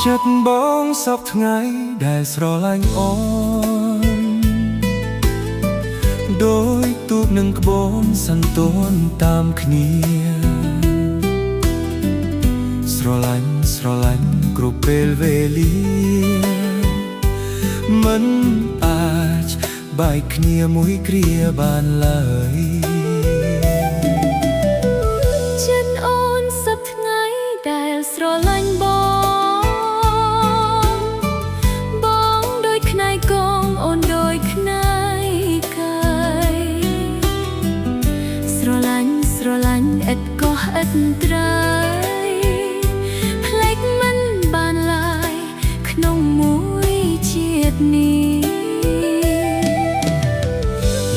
ចិត្តបងសពថ្ងៃដែលស្រឡាញ់អូនដោយទូកនឹងក្បូនសន្ទនតាមគ្នាស្រឡាញ់គ្រប់ពេលវេលាមិនអាចបែកគ្នាមួយគ្រាបានឡើយចិត្តអូនសពថ្ងៃដែលស្រឡាញ់បងដូចខ្នែកងអូនដូចខ្នែកាយស្រឡាញ់ឥតកោះឥតត្រៃផ្លេចមិនបានឡើយក្នុងមួយជាតិនេះ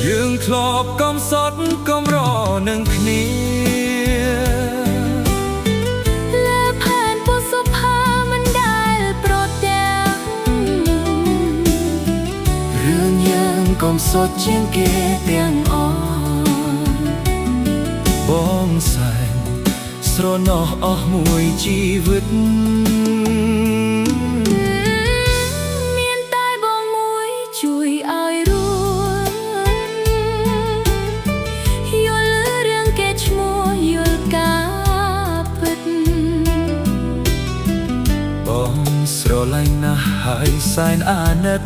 យើងធ្លាប់កំសត់កំរនឹងគ្នាលើផែនពុសុផាមិនដែលប្រទាំងរឿងយើងកំសត់ជាងគេទាំងអស់បងសែងស្រណោះអស់មួយជីវិតមានតែបងមួយជួយឲ្យរួមយល់រឿងគេឈ្មោះយល់ការពិតបងស្រឡាញ់ណាស់ហើយសែនអាណិត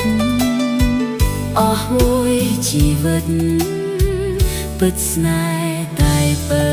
អស់មួយជីវិតពិតស្នេហ៍តែបើ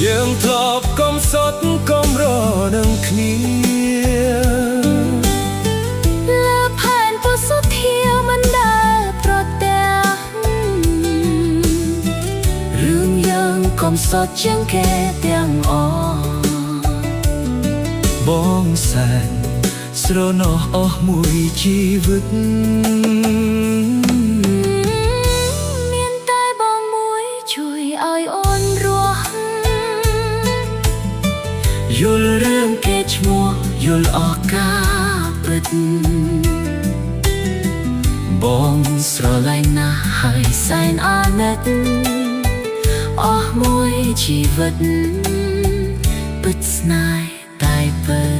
យើងធ្លាប់កំសត់កំរនឹងគ្នាលើផែនពុសុធាមិនដែលប្រទាំងរឿងយើងកំសត់ជាងគេទាំងអស់បងសែនស្រណោះអស់មួយជីវិតមានតែបងមួយជួយឲ្យអូនរស់យល់រឿងគេឈ្មោះយល់អស់ការពិតបងស្រឡាញ់ណាស់ហើយសែនអាណិតអស់មួយជីវិតពិតស្នេហ៍តែពិត